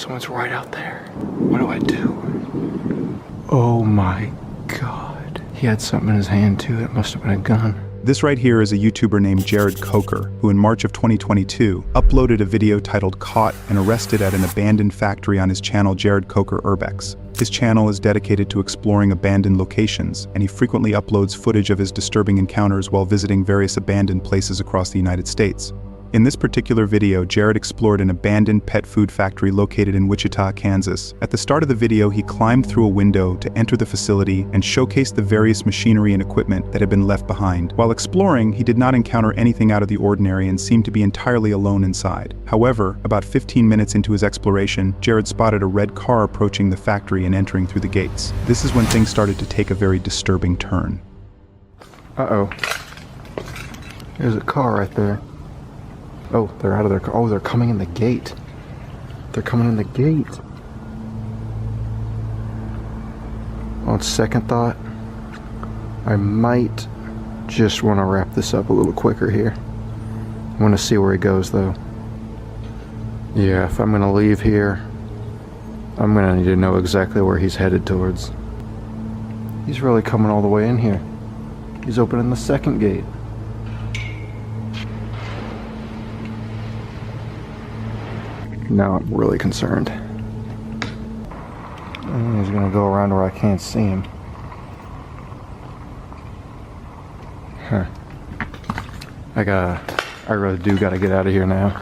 Someone's right out there. What do I do? Oh my God. He had something in his hand too. It must have been a gun. This right here is a YouTuber named Jared Coker, who in March of 2022 uploaded a video titled Caught and Arrested at an Abandoned Factory on his channel Jared Coker Urbex. His channel is dedicated to exploring abandoned locations, and he frequently uploads footage of his disturbing encounters while visiting various abandoned places across the United States. In this particular video, Jared explored an abandoned pet food factory located in Wichita, Kansas. At the start of the video, he climbed through a window to enter the facility and showcased the various machinery and equipment that had been left behind. While exploring, he did not encounter anything out of the ordinary and seemed to be entirely alone inside. However, about 15 minutes into his exploration, Jared spotted a red car approaching the factory and entering through the gates. This is when things started to take a very disturbing turn. Uh-oh. There's a car right there. Oh, they're out of their car. Oh, they're coming in the gate. They're coming in the gate. On second thought, I might just want to wrap this up a little quicker here. I want to see where he goes, though. Yeah, if I'm going to leave here, I'm going to need to know exactly where he's headed towards. He's really coming all the way in here. He's opening the second gate. Now I'm really concerned. He's gonna go around where I can't see him. Huh. I really do gotta get out of here now.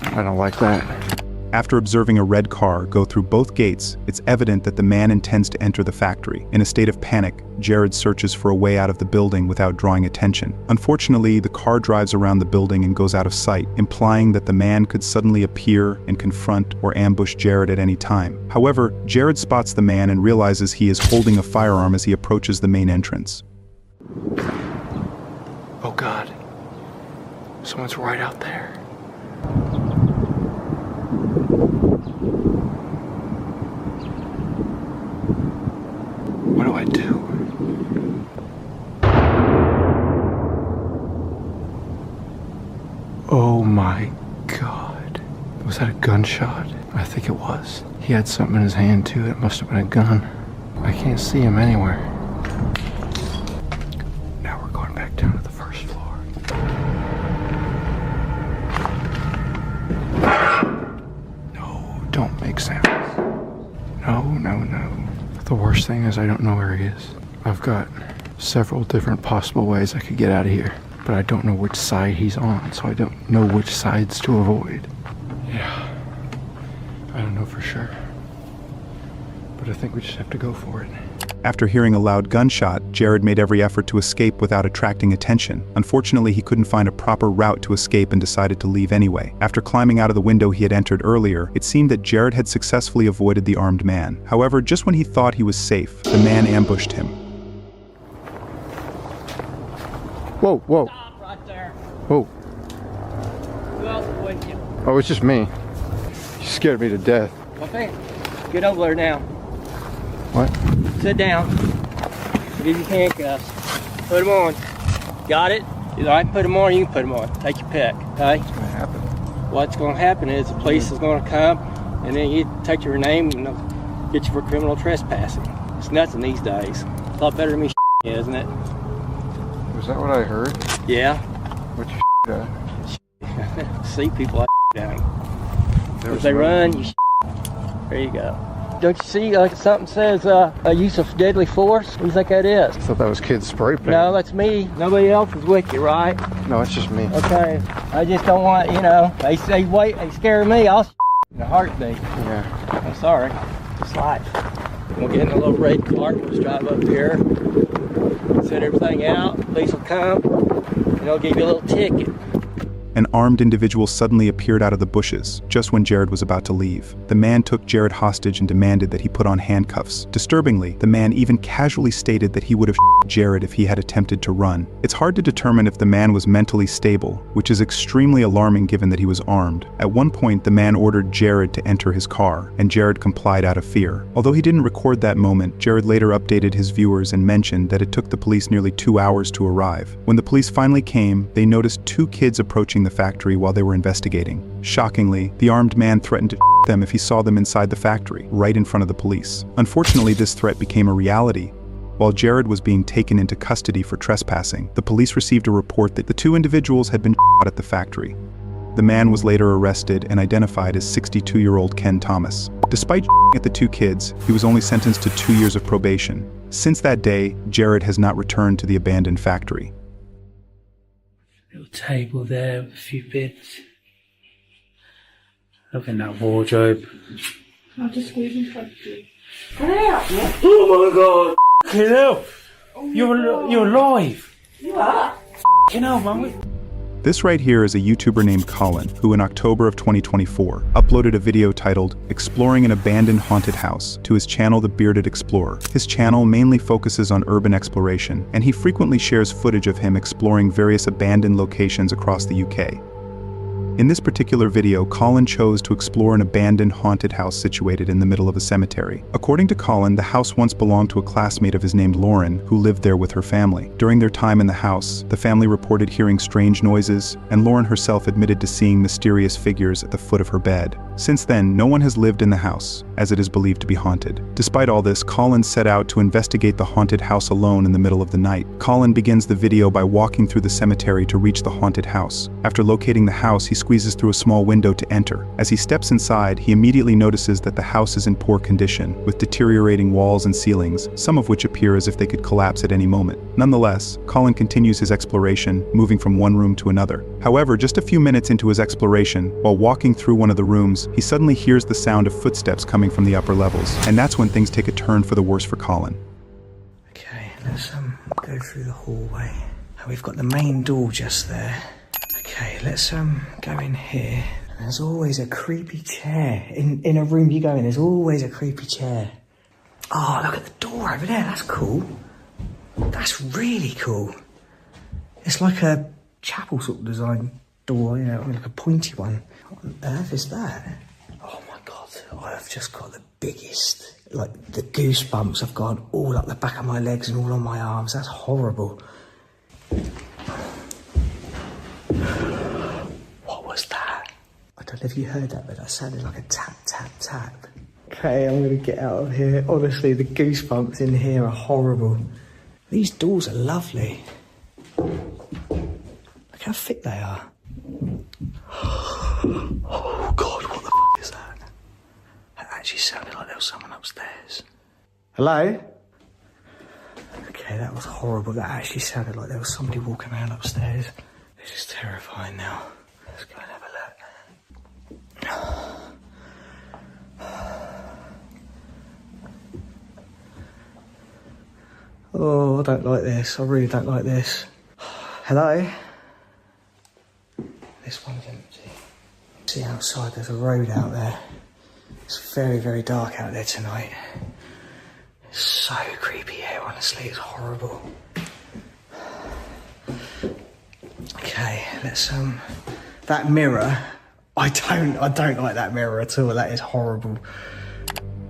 I don't like that. After observing a red car go through both gates, it's evident that the man intends to enter the factory. In a state of panic, Jared searches for a way out of the building without drawing attention. Unfortunately, the car drives around the building and goes out of sight, implying that the man could suddenly appear and confront or ambush Jared at any time. However, Jared spots the man and realizes he is holding a firearm as he approaches the main entrance. Oh God. Someone's right out there. What do I do? Oh my God. Was that a gunshot? I think it was. He had something in his hand too. It must have been a gun. I can't see him anywhere. Now we're going back down to the first floor. No, don't make sounds. No, no, no. The worst thing is I don't know where he is. I've got several different possible ways I could get out of here, but I don't know which side he's on, so I don't know which sides to avoid. Yeah, I don't know for sure, but I think we just have to go for it. After hearing a loud gunshot, Jared made every effort to escape without attracting attention. Unfortunately, he couldn't find a proper route to escape and decided to leave anyway. After climbing out of the window he had entered earlier, it seemed that Jared had successfully avoided the armed man. However, just when he thought he was safe, the man ambushed him. Whoa, whoa. Stop right there. Whoa. Who else is with you? Oh, it's just me. You scared me to death. Okay. Get over there now. What? Sit down. Give you handcuffs. Put them on. Got it? I can put them on, you can put them on. Take your pick, okay? What's gonna happen? What's going to happen is the police is going to come, and then you take your name and they'll get you for criminal trespassing. It's nothing these days. A lot better than me, isn't it? Was that what I heard? Yeah. What you at? See people like down. There If was they no- run, you there you go. Don't you see like something says a use of deadly force? What do you think that is? I thought that was kids spray paint. No, that's me. Nobody else is with you, right? No, it's just me. Okay. I just don't want, they say wait, they scare me, I'll in a heartbeat. Yeah. I'm sorry. It's life. We'll get in a little red car, just drive up here, send everything out, police will come, and they'll give you a little ticket. An armed individual suddenly appeared out of the bushes, just when Jared was about to leave. The man took Jared hostage and demanded that he put on handcuffs. Disturbingly, the man even casually stated that he would have Jared if he had attempted to run. It's hard to determine if the man was mentally stable, which is extremely alarming given that he was armed. At one point, the man ordered Jared to enter his car, and Jared complied out of fear. Although he didn't record that moment, Jared later updated his viewers and mentioned that it took the police nearly 2 hours to arrive. When the police finally came, they noticed two kids approaching approaching the factory while they were investigating. Shockingly, the armed man threatened to shoot them if he saw them inside the factory, right in front of the police. Unfortunately, this threat became a reality. While Jared was being taken into custody for trespassing, the police received a report that the two individuals had been shot at the factory. The man was later arrested and identified as 62-year-old Ken Thomas. Despite at the two kids, he was only sentenced to 2 years of probation. Since that day, Jared has not returned to the abandoned factory. Little table there with a few bits. Loving that wardrobe. I'll just squeeze in front of you. Get out, yeah? Oh my god! Get out! You're alive! You are? Get out, man. This right here is a YouTuber named Colin, who in October of 2024 uploaded a video titled Exploring an Abandoned Haunted House to his channel The Bearded Explorer. His channel mainly focuses on urban exploration, and he frequently shares footage of him exploring various abandoned locations across the UK. In this particular video, Colin chose to explore an abandoned haunted house situated in the middle of a cemetery. According to Colin, the house once belonged to a classmate of his named Lauren, who lived there with her family. During their time in the house, the family reported hearing strange noises, and Lauren herself admitted to seeing mysterious figures at the foot of her bed. Since then, no one has lived in the house, as it is believed to be haunted. Despite all this, Colin set out to investigate the haunted house alone in the middle of the night. Colin begins the video by walking through the cemetery to reach the haunted house. After locating the house, he squeezes through a small window to enter. As he steps inside, he immediately notices that the house is in poor condition, with deteriorating walls and ceilings, some of which appear as if they could collapse at any moment. Nonetheless, Colin continues his exploration, moving from one room to another. However, just a few minutes into his exploration, while walking through one of the rooms, he suddenly hears the sound of footsteps coming from the upper levels, and that's when things take a turn for the worse for Colin. Okay, let's go through the hallway. We've got the main door just there. Okay, let's go in here. There's always a creepy chair. In a room you go in, there's always a creepy chair. Oh, look at the door over there, that's cool. That's really cool. It's like a chapel sort of design door, you know, like a pointy one. What on earth is that? Oh my god, I've just got the biggest, like the goosebumps have gone all up the back of my legs and all on my arms. That's horrible. What was that? I don't know if you heard that, but that sounded like a tap, tap, tap. Okay, I'm gonna get out of here. Honestly, the goosebumps in here are horrible. These doors are lovely. Look how thick they are. Oh god, what the f*** is that? That actually sounded like there was someone upstairs. Hello? Okay, that was horrible. That actually sounded like there was somebody walking around upstairs. This is terrifying now. Let's go and have a look. Oh, I don't like this. I really don't like this. Hello? This one's empty. See outside, there's a road out there. It's very, very dark out there tonight. It's so creepy here, honestly, it's horrible. Okay, let's that mirror, I don't like that mirror at all. That is horrible.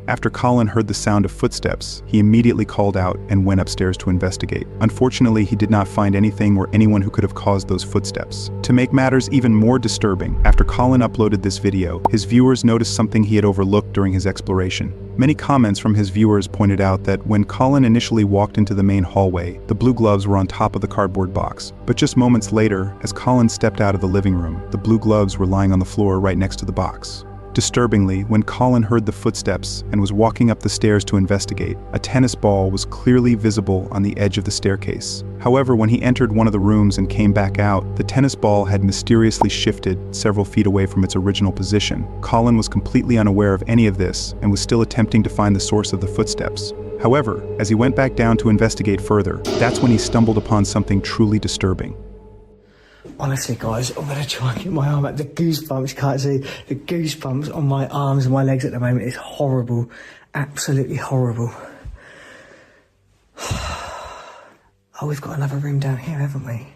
After Colin heard the sound of footsteps, he immediately called out and went upstairs to investigate. Unfortunately, he did not find anything or anyone who could have caused those footsteps. To make matters even more disturbing, after Colin uploaded this video, his viewers noticed something he had overlooked during his exploration. Many comments from his viewers pointed out that when Colin initially walked into the main hallway, the blue gloves were on top of the cardboard box. But just moments later, as Colin stepped out of the living room, the blue gloves were lying on the floor right next to the box. Disturbingly, when Colin heard the footsteps and was walking up the stairs to investigate, a tennis ball was clearly visible on the edge of the staircase. However, when he entered one of the rooms and came back out, the tennis ball had mysteriously shifted several feet away from its original position. Colin was completely unaware of any of this and was still attempting to find the source of the footsteps. However, as he went back down to investigate further, that's when he stumbled upon something truly disturbing. Honestly, guys, I'm going to try and get my arm out. The goosebumps, you can't see. The goosebumps on my arms and my legs at the moment is horrible. Absolutely horrible. Oh, we've got another room down here, haven't we?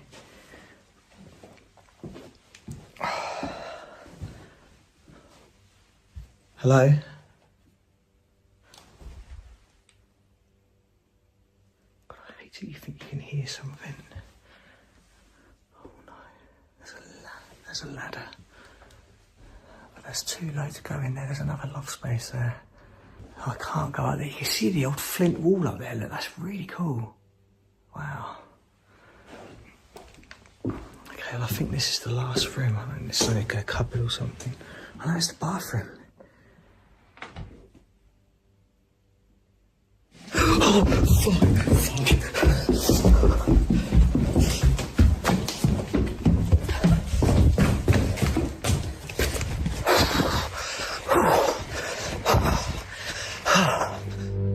Hello? God, I hate it. You think you can hear something. there's a ladder. But that's too low to go in there. There's another loft space there. Oh, I can't go out there. You can see the old flint wall up there. Look, that's really cool. Wow. Okay, well, I think this is the last room. I mean, it's like a cupboard or something. Oh, no, it's the bathroom. Oh, fuck.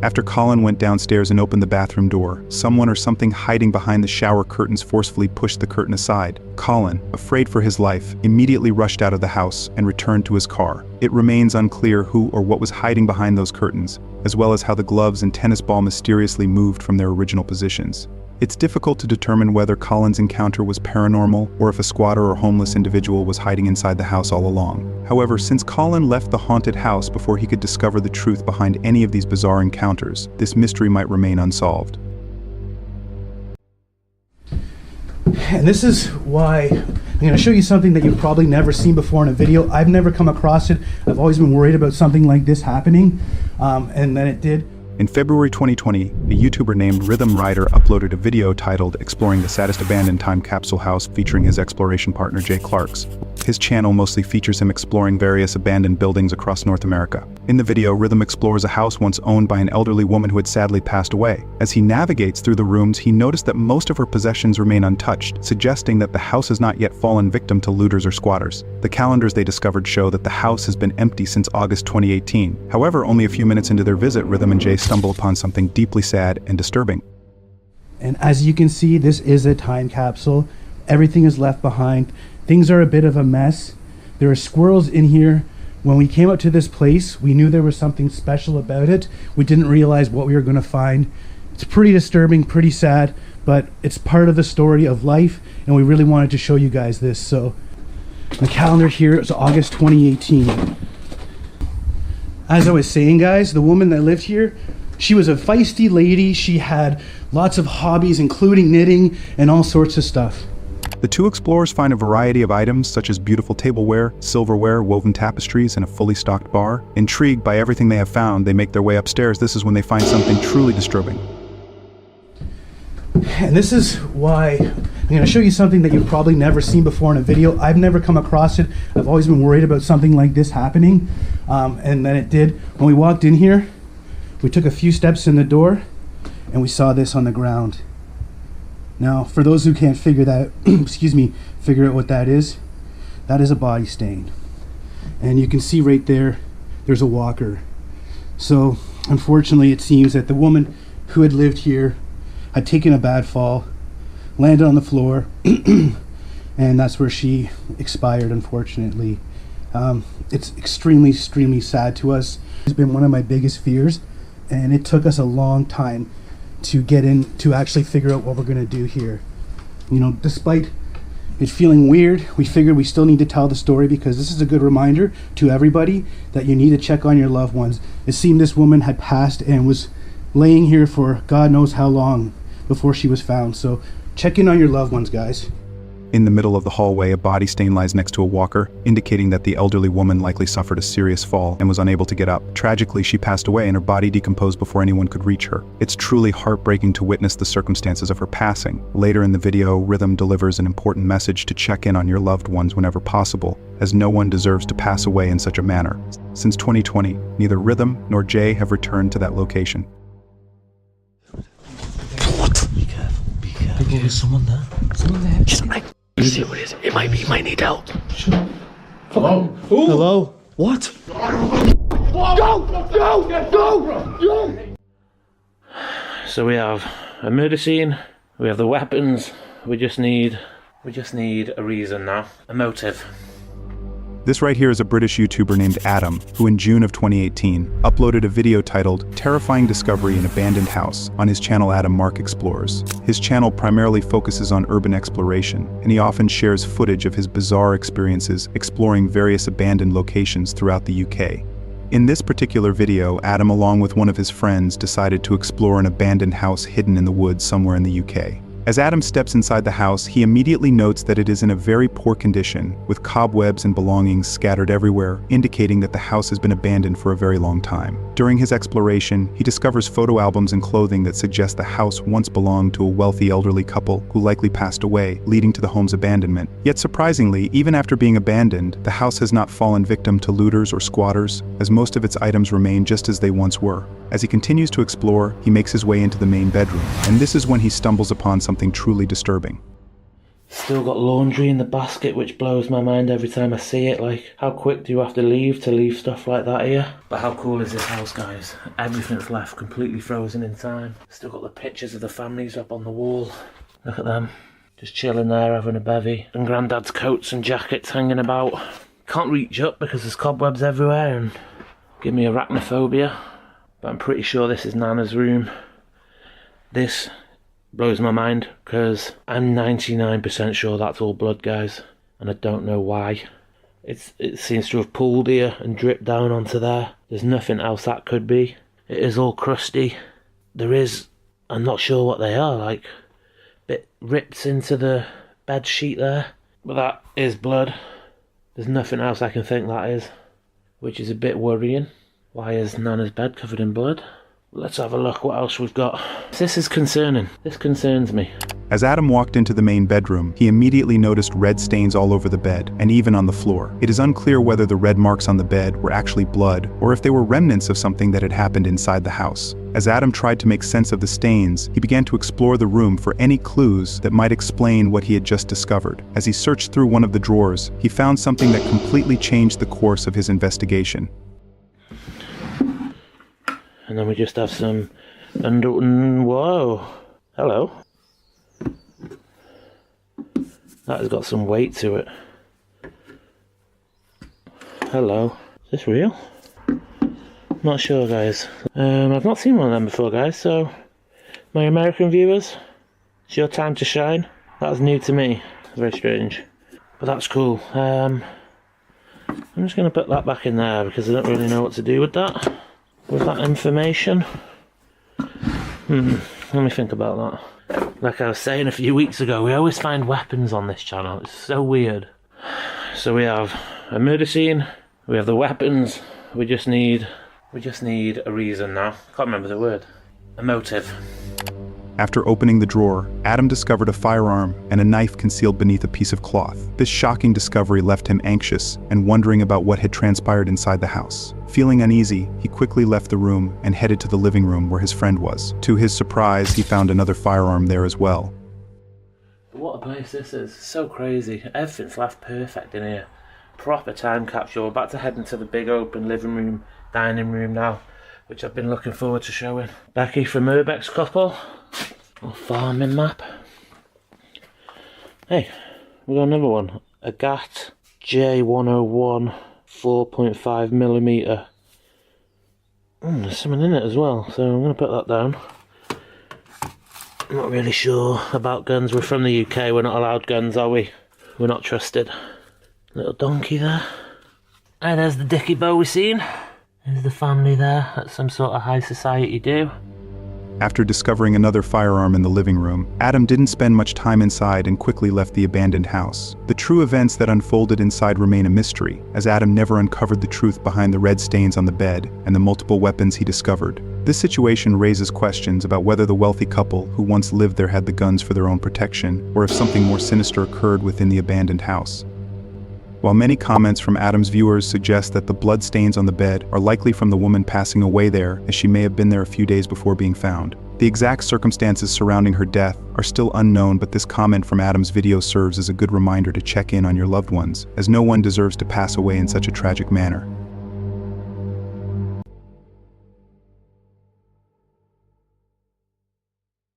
After Colin went downstairs and opened the bathroom door, someone or something hiding behind the shower curtains forcefully pushed the curtain aside. Colin, afraid for his life, immediately rushed out of the house and returned to his car. It remains unclear who or what was hiding behind those curtains, as well as how the gloves and tennis ball mysteriously moved from their original positions. It's difficult to determine whether Colin's encounter was paranormal or if a squatter or homeless individual was hiding inside the house all along. However, since Colin left the haunted house before he could discover the truth behind any of these bizarre encounters, this mystery might remain unsolved. And this is why I'm going to show you something that you've probably never seen before in a video. I've never come across it. I've always been worried about something like this happening, and then it did. In February 2020, a YouTuber named Rhythm Rider uploaded a video titled Exploring the Saddest Abandoned Time Capsule House featuring his exploration partner Jay Clarks. His channel mostly features him exploring various abandoned buildings across North America. In the video, Rhythm explores a house once owned by an elderly woman who had sadly passed away. As he navigates through the rooms, he noticed that most of her possessions remain untouched, suggesting that the house has not yet fallen victim to looters or squatters. The calendars they discovered show that the house has been empty since August 2018. However, only a few minutes into their visit, Rhythm and Jay stumble upon something deeply sad and disturbing. And as you can see, this is a time capsule. Everything is left behind. Things are a bit of a mess. There are squirrels in here. When we came up to this place, we knew there was something special about it. We didn't realize what we were going to find. It's pretty disturbing, pretty sad, but it's part of the story of life, and we really wanted to show you guys this. So the calendar here is August 2018. As I was saying, guys, the woman that lived here, she was a feisty lady. She had lots of hobbies, including knitting and all sorts of stuff. The two explorers find a variety of items such as beautiful tableware, silverware, woven tapestries, and a fully stocked bar. Intrigued by everything they have found, they make their way upstairs. This is when they find something truly disturbing. And this is why I'm going to show you something that you've probably never seen before in a video. I've never come across it. I've always been worried about something like this happening, and then it did. When we walked in here, we took a few steps in the door, and we saw this on the ground. Now, for those who can't figure that, figure out what that is a body stain. And you can see right there, there's a walker. So, unfortunately, it seems that the woman who had lived here had taken a bad fall, landed on the floor, and that's where she expired, unfortunately. It's extremely, extremely sad to us. It's been one of my biggest fears, and it took us a long time to get in to actually figure out what we're going to do here. You know, despite it feeling weird, we figured we still need to tell the story because this is a good reminder to everybody that you need to check on your loved ones. It seemed this woman had passed and was laying here for God knows how long before she was found. So check in on your loved ones, guys. In the middle of the hallway, a body stain lies next to a walker, indicating that the elderly woman likely suffered a serious fall and was unable to get up. Tragically, she passed away and her body decomposed before anyone could reach her. It's truly heartbreaking to witness the circumstances of her passing. Later in the video, Rhythm delivers an important message to check in on your loved ones whenever possible, as no one deserves to pass away in such a manner. Since 2020, neither Rhythm nor Jay have returned to that location. What? Be careful, be careful. There's someone there. Someone there. Just like, let's see what it is. It might be, he might need help. Hello? Hello? What? Go! So we have a murder scene, we have the weapons, we just need a reason now, a motive. This right here is a British YouTuber named Adam, who in June of 2018 uploaded a video titled Terrifying Discovery in Abandoned House on his channel Adam Mark Explores. His channel primarily focuses on urban exploration, and he often shares footage of his bizarre experiences exploring various abandoned locations throughout the UK. In this particular video, Adam, along with one of his friends, decided to explore an abandoned house hidden in the woods somewhere in the UK. As Adam steps inside the house, he immediately notes that it is in a very poor condition, with cobwebs and belongings scattered everywhere, indicating that the house has been abandoned for a very long time. During his exploration, he discovers photo albums and clothing that suggest the house once belonged to a wealthy elderly couple who likely passed away, leading to the home's abandonment. Yet surprisingly, even after being abandoned, the house has not fallen victim to looters or squatters, as most of its items remain just as they once were. As he continues to explore, he makes his way into the main bedroom, and this is when he stumbles upon something truly disturbing. Still got laundry in the basket, which blows my mind every time I see it. Like, how quick do you have to leave stuff like that here? But how cool is this house, guys? Everything's left completely frozen in time. Still got the pictures of the families up on the wall. Look at them, just chilling there, having a bevy. And Grandad's coats and jackets hanging about. Can't reach up because there's cobwebs everywhere and give me arachnophobia. But I'm pretty sure this is Nana's room. This blows my mind because I'm 99% sure that's all blood, guys, and I don't know why. It seems to have pooled here and dripped down onto there. There's nothing else that could be. It is all crusty. I'm not sure what they are, like bit ripped into the bed sheet there, but that is blood. There's nothing else I can think that is, which is a bit worrying. Why is Nana's bed covered in blood? Let's have a look what else we've got. This is concerning. This concerns me. As Adam walked into the main bedroom, he immediately noticed red stains all over the bed, and even on the floor. It is unclear whether the red marks on the bed were actually blood, or if they were remnants of something that had happened inside the house. As Adam tried to make sense of the stains, he began to explore the room for any clues that might explain what he had just discovered. As he searched through one of the drawers, he found something that completely changed the course of his investigation. And then we just have some whoa, hello. That has got some weight to it. Hello. Is this real? Not sure, guys. I've not seen one of them before, guys, so my American viewers, it's your time to shine. That was new to me. Very strange. But that's cool. I'm just going to put that back in there because I don't really know what to do with that. With that information. Let me think about that. Like I was saying a few weeks ago, we always find weapons on this channel. It's so weird. So we have a murder scene, we have the weapons, we just need a reason now. Can't remember the word. A motive. After opening the drawer, Adam discovered a firearm and a knife concealed beneath a piece of cloth. This shocking discovery left him anxious and wondering about what had transpired inside the house. Feeling uneasy, he quickly left the room and headed to the living room where his friend was. To his surprise, he found another firearm there as well. What a place this is. So crazy. Everything's left perfect in here. Proper time capsule. We're about to head into the big open living room, dining room now, which I've been looking forward to showing. Becky from Urbex couple. Little farming map. Hey, we got another one. A GAT J101 4.5mm. There's something in it as well, so I'm going to put that down. I'm not really sure about guns. We're from the UK, we're not allowed guns, are we? We're not trusted. Little donkey there. And there's the dicky bow we've seen. There's the family there. That's some sort of high society do. After discovering another firearm in the living room, Adam didn't spend much time inside and quickly left the abandoned house. The true events that unfolded inside remain a mystery, as Adam never uncovered the truth behind the red stains on the bed and the multiple weapons he discovered. This situation raises questions about whether the wealthy couple who once lived there had the guns for their own protection, or if something more sinister occurred within the abandoned house. While many comments from Adam's viewers suggest that the blood stains on the bed are likely from the woman passing away there, as she may have been there a few days before being found. The exact circumstances surrounding her death are still unknown, but this comment from Adam's video serves as a good reminder to check in on your loved ones, as no one deserves to pass away in such a tragic manner.